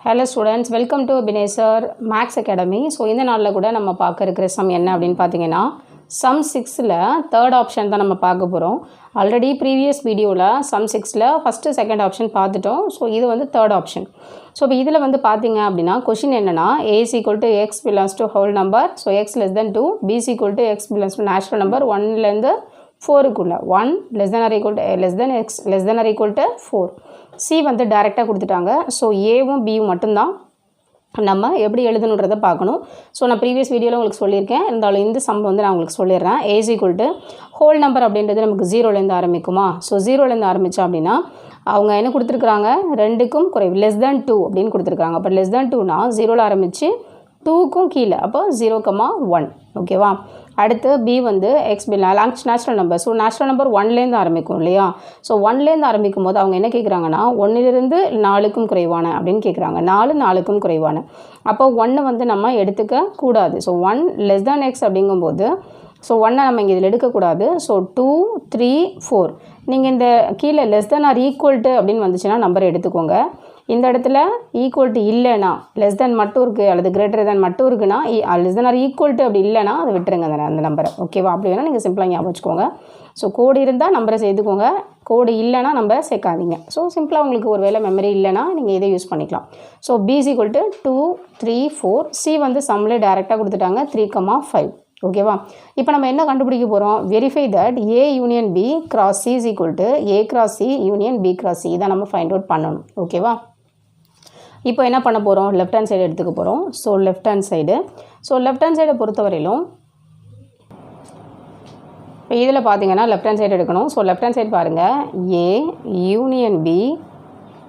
Hello students, welcome to Binay Sir Max Academy. So இந்த நாள்ல கூட நம்ம பார்க்க இருக்கிற சம் என்ன அப்படினு பாத்தீங்கன்னா sum 6ல third option தான் நம்ம பார்க்க போறோம். ஆல்ரெடி previous வீடியோல sum 6ல first second option பார்த்துட்டோம். So இது வந்து third option. So இப்போ இதுல வந்து பாத்தீங்க அப்படினா क्वेश्चन என்னன்னா a is equal to x belongs to whole number. So x less than 2, b is equal to x belongs to natural number 1 ல இருந்து 4 குள்ள 1 less than or equal to less than x less than or equal to 4. C வந்து டைரக்டா கொடுத்துட்டாங்க. So ஏவும் பியும் மட்டும்தான் நம்ம எப்படி எழுதணுன்றதை பார்க்கணும். ஸோ நான் ப்ரீவியஸ் வீடியோவில் உங்களுக்கு சொல்லியிருக்கேன். இருந்தாலும் இந்த சம் வந்து நான் உங்களுக்கு சொல்லிடுறேன். A is equal to whole number அப்படின்றது நமக்கு 0லேருந்து ஆரம்பிக்குமா? ஸோ 0லேருந்து ஆரம்பித்தோம் அப்படின்னா அவங்க என்ன கொடுத்துருக்குறாங்க, 2க்கும் குறைவு லெஸ் தேன் 2 அப்படின்னு கொடுத்துருக்காங்க. அப்போ லெஸ் தேன் 2னா 0ல் ஆரம்பித்து 2க்கும் கீழே, அப்போ 0,1 ஓகேவா. அடுத்து b வந்து x natural number. So natural number 1லேருந்து ஆரம்பிக்கும் இல்லையா. ஸோ 1லேருந்து ஆரம்பிக்கும் போது அவங்க என்ன கேட்குறாங்கன்னா 1லிருந்து 4க்கும் குறைவான அப்படின்னு கேட்குறாங்க. 4க்கும் குறைவான. அப்போ 1 வந்து நம்ம எடுத்துக்க கூடாது. ஸோ 1 லெஸ் தேன் எக்ஸ் அப்படிங்கும்போது ஸோ 1 நம்ம இங்கே இதில் எடுக்கக்கூடாது. ஸோ 2, 3, 4 நீங்கள் இந்த கீழே less than or equal to அப்படின்னு வந்துச்சுன்னா நம்பர் எடுத்துக்கோங்க. இந்த இடத்துல ஈக்குவல் டு இல்லைனா லெஸ் தேன் மட்டும் இருக்குது அல்லது கிரேட்டர் தேன் மட்டும் இருக்குன்னா less than or equal to அப்படி இல்லைனா அதை விட்டுருங்க அந்த நம்பரை ஓகேவா. அப்படி வேணால் நீங்கள் சிம்பிளாக ஞாபகம் வச்சுக்கோங்க. ஸோ கோடு இருந்தால் நம்பரை சேர்த்துக்கோங்க, கோடு இல்லைனா நம்பரை சேர்க்காதீங்க. ஸோ சிம்பிளாக உங்களுக்கு ஒரு வேளை மெமரி இல்லைனா நீங்கள் இதை யூஸ் பண்ணிக்கலாம். So b is equal to 2, 3, 4. c வந்து சம்மில் டைரெக்டாக கொடுத்துட்டாங்க 3,5 ஓகேவா. இப்போ நம்ம என்ன கண்டுபிடிக்க போகிறோம், verify that a union b cross c is equal to a cross c union b cross c. இதை நம்ம ஃபைண்ட் அவுட் பண்ணணும் ஓகேவா. இப்போ என்ன பண்ண போகிறோம், லெஃப்ட் ஹேண்ட் சைடு எடுத்துக்க போகிறோம். ஸோ லெஃப்ட் ஹேண்ட் சைடை பொறுத்தவரையிலும் இப்போ இதில் பார்த்தீங்கன்னா லெஃப்ட் ஹேண்ட் சைடு எடுக்கணும். ஸோ லெஃப்ட் ஹேண்ட் சைடு பாருங்கள், A union B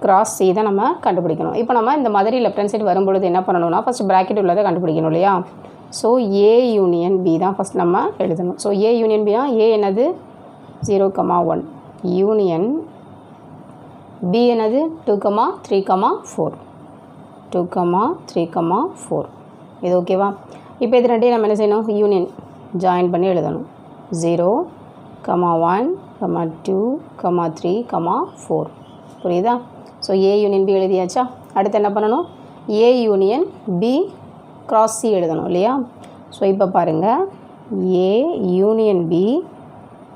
cross C தான் நம்ம கண்டுபிடிக்கணும். இப்போ நம்ம இந்த மாதிரி லெஃப்ட் ஹேண்ட் சைடு வரும்பொழுது என்ன பண்ணணும்னா ஃபஸ்ட் ப்ராக்கெட் உள்ளதை கண்டுபிடிக்கணும் இல்லையா. ஸோ ஏ யூனியன் பி தான் ஃபஸ்ட் நம்ம எழுதணும். ஸோ ஏ யூனியன் பி தான் ஏ என்னது 0,1 யூனியன் பி என்னது 2,3,4 2,3,4 இது ஓகேவா. இப்போ இது ரெண்டையும் நம்ம என்ன செய்யணும், யூனியன் ஜாயின் பண்ணி எழுதணும். 0,1, 2, 3, 4 புரியுதா. ஸோ ஏ யூனியன் பி எழுதியாச்சா. அடுத்து என்ன பண்ணணும், A union B cross C எழுதணும் இல்லையா. ஸோ இப்போ பாருங்கள், A union B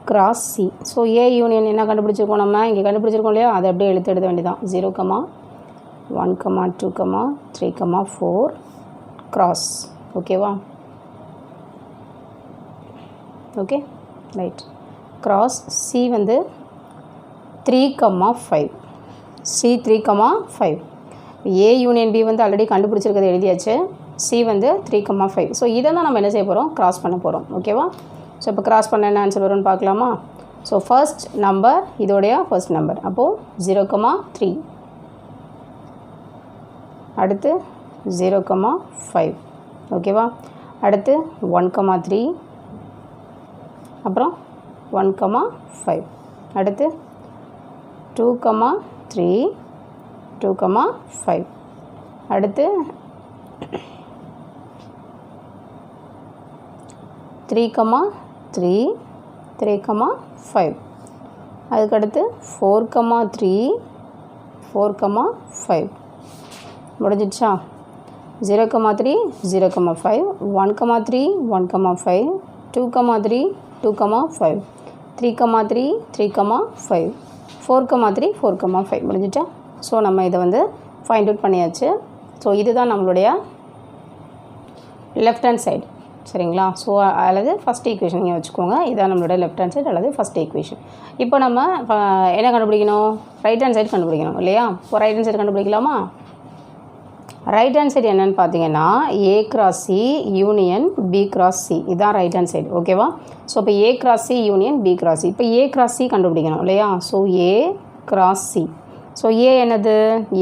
cross C. So A union என்ன கண்டுபிடிச்சிருக்கோம், நம்ம இங்கே கண்டுபிடிச்சிருக்கோம் இல்லையா, அதை அப்படியே எழுத வேண்டியதான். 0,1, 2, 3, 4 கிராஸ் ஓகேவா. Okay right. கிராஸ் சி வந்து 3,5 சி 3,5. ஏ யூனியன் பி வந்து ஆல்ரெடி கண்டுபிடிச்சிருக்கிறது எழுதியாச்சு. சி வந்து 3,5. ஸோ இதை தான் நம்ம என்ன செய்ய போகிறோம், கிராஸ் பண்ண போகிறோம் ஓகேவா. ஸோ இப்போ கிராஸ் பண்ண என்ன ஆன்சர் வரும்னு பார்க்கலாமா. ஸோ ஃபர்ஸ்ட் நம்பர் இதோடைய ஃபர்ஸ்ட் நம்பர், அப்போது 0,3. அடுத்து 0,5 ஓகேவா. அடுத்து 1,3, அப்புறம் 1,5. அடுத்து 2,3, 2,5. அடுத்து 3,3, 3,5. அதுக்கடுத்து 4,3, 4,5 முடிஞ்சிடுச்சா. 0,3, 0,5, 1,3, 1,5, 2,3, 2,5, 3,3, 3,5, 4,3, 4,5 முடிஞ்சிட்டா. ஸோ நம்ம இதை வந்து ஃபைண்ட் அவுட் பண்ணியாச்சு. ஸோ இதுதான் நம்மளுடைய லெஃப்ட் ஹேண்ட் சைடு சரிங்களா. ஸோ அல்லது ஃபஸ்ட் ஈக்குவேஷன் நீங்கள் வச்சுக்கோங்க. இதான் நம்மளோட லெஃப்ட் ஹேண்ட் சைடு அல்லது ஃபஸ்ட் ஈக்குவேஷன். இப்போ நம்ம என்ன கண்டுபிடிக்கணும், ரைட் ஹேண்ட் சைடு கண்டுபிடிக்கணும் இல்லையா. இப்போ ரைட் ஹேண்ட் சைடு கண்டுபிடிக்கலாமா. ரைட் ஹேண்ட் சைடு என்னென்னு பார்த்தீங்கன்னா A cross C union B cross C, இதுதான் ரைட் ஹேண்ட் சைடு ஓகேவா. ஸோ இப்போ A cross C union B cross C. இப்போ ஏ கிராஸ் சி கண்டுபிடிக்கணும் இல்லையா. So A cross C. So A என்னது,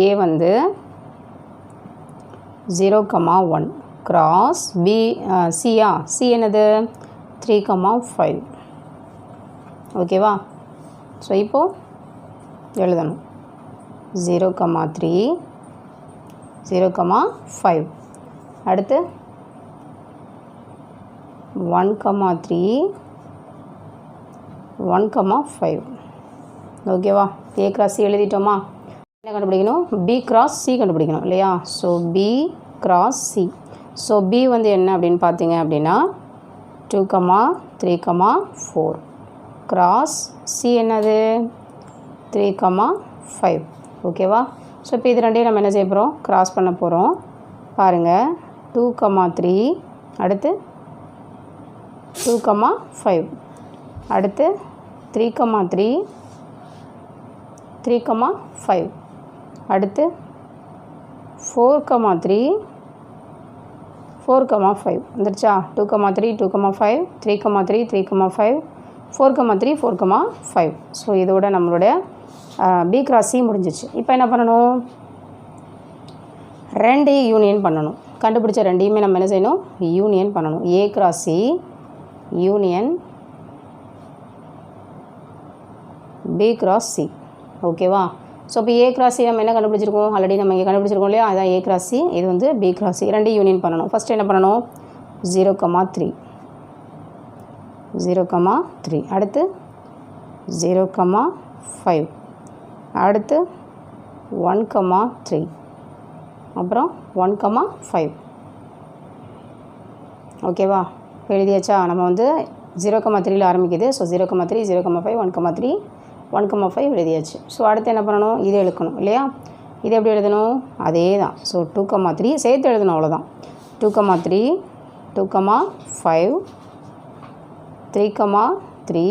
ஏ வந்து 0,1 கிராஸ் பி சியா, சி என்னது 3,5 ஓகேவா. ஸோ இப்போது எழுதணும் 0,3, 0,5. அடுத்து 1,3, 1,5 ஓகேவா. ஏ கிராஸ் சி எழுதிட்டோமா. என்ன கண்டுபிடிக்கணும்? பி கிராஸ் சி கண்டுபிடிக்கணும் இல்லையா? So B cross C. So B வந்து என்ன அப்படின்னு பார்த்தீங்க அப்படின்னா 2, 3, 4 கிராஸ் சி என்னது 3, 5. ஓகேவா? ஸோ இப்போ இது ரெண்டையும் நம்ம என்ன செய்ய போகிறோம்? கிராஸ் பண்ண போகிறோம். பாருங்கள் 2, 3 அடுத்து 2, 5 அடுத்து 3, 3 3, 5 அடுத்து 4, 3 4, 5 வந்துருச்சா? 2, 3 2, 5 3, 3 3, 5 4, 3 4, 5. ஸோ இதோட நம்மளுடைய பி கிராஸ் சி முடிஞ்சிச்சு. இப்போ என்ன பண்ணணும்? ரெண்டையும் யூனியன் பண்ணணும். கண்டுபிடிச்ச ரெண்டையுமே நம்ம என்ன செய்யணும்? யூனியன் பண்ணணும். A cross C union B cross C. ஓகேவா? ஸோ இப்போ ஏ கிராஸ் சி நம்ம என்ன கண்டுபிடிச்சிருக்கோம்? ஆல்ரெடி நம்ம இங்கே கண்டுபிடிச்சிருக்கோம் இல்லையா? அதான் ஏ கிராஸ் சி. இது வந்து பி கிராஸ் சி. ரெண்டையும் யூனியன் பண்ணணும். ஃபஸ்ட்டு என்ன பண்ணணும்? 0, 3 0, 3 அடுத்து 0, 5 அடுத்து 1, 3 அப்புறம் 1, 5. ஓகேவா? எழுதியாச்சா? நம்ம வந்து 0, 3ல் ஆரம்பிக்குது. ஸோ 0, 3 0, 5 1, 3 1, 5 எழுதியாச்சு. ஸோ அடுத்து என்ன பண்ணணும்? இதை எழுக்கணும் இல்லையா? இது எப்படி எழுதணும்? அதே தான். ஸோ 2, 3 சேர்த்து எழுதணும், அவ்வளோதான். 2, 3 2, 5 3, 3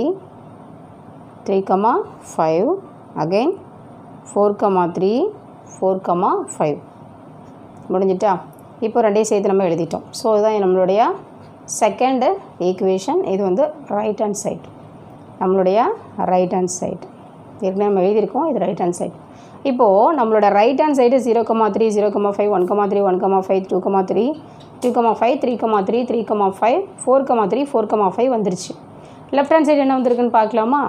3, 5 again 4, 3 4, 5 முடிஞ்சிட்டா? இப்போ ரெண்டையும் சேர்த்து நம்ம எழுதிட்டோம். ஸோ இதுதான் நம்மளுடைய செகண்டு ஈக்குவேஷன். இது வந்து ரைட் ஹேண்ட் சைடு, நம்மளுடைய ரைட் ஹேண்ட் சைடு. ஏற்கனவே நம்ம எழுதியிருக்கோம், இது ரைட் ஹேண்ட் சைடு. இப்போது நம்மளோட ரைட் ஹேண்ட் சைடு 0, 3 0, 5 1, 3 1, 5 2, 3 2, 5 3, 3 3, 5 4, 3 4, 5 வந்துருச்சு. லெஃப்ட் ஹேண்ட் சைடு என்ன வந்திருக்குன்னு பார்க்கலாமா?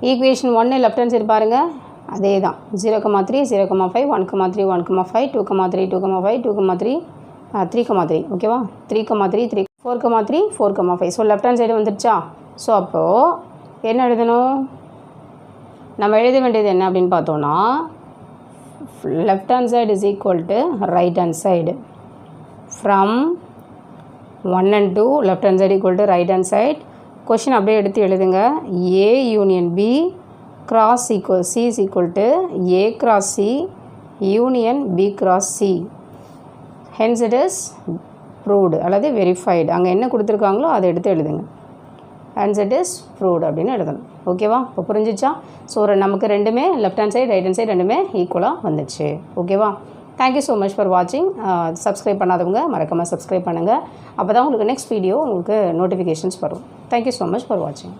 ஈக்குவேஷன் 1 லெஃப்ட் ஹேண்ட் சைடு பாருங்கள், அதே தான். 0, 3 0, 5 1, 3 1, 5 2, 3 2, 5 2, 3 3, 3 ஓகேவா? 3, 3 3 4, 3 4, 5. ஸோ லெஃப்ட் ஹேண்ட் சைடு வந்துருச்சா? ஸோ அப்போது என்ன எழுதணும்? நம்ம எழுத வேண்டியது என்ன அப்படின்னு பார்த்தோன்னா, left hand side is equal to right hand side. From 1 and 2 left hand side equal to right hand side. Question அப்படியே எடுத்து எழுதுங்க. A union B cross C is equal to A cross C union B cross C. Hence it is proved அல்லது verified. அங்கே என்ன கொடுத்துருக்காங்களோ அதை எடுத்து எழுதுங்க. ஹென்ஸ் இட் இஸ் ப்ரூவ்டு அப்படின்னு எழுதணும். ஓகேவா? இப்போ புரிஞ்சிச்சா? ஸோ நமக்கு ரெண்டுமே left hand side right hand side ரெண்டுமே ஈக்குவலாக வந்துச்சு. ஓகேவா? தேங்க்யூ ஸோ மச் ஃபார் வாட்சிங். சப்ஸ்கிரைப் பண்ணாதவங்க மறக்காமல் சப்ஸ்கிரைப் பண்ணுங்கள். அப்போ தான் உங்களுக்கு நெக்ஸ்ட் வீடியோ உங்களுக்கு நோட்டிஃபிகேஷன்ஸ் வரும். தேங்க்யூ ஸோ மச் ஃபார் வாட்சிங்.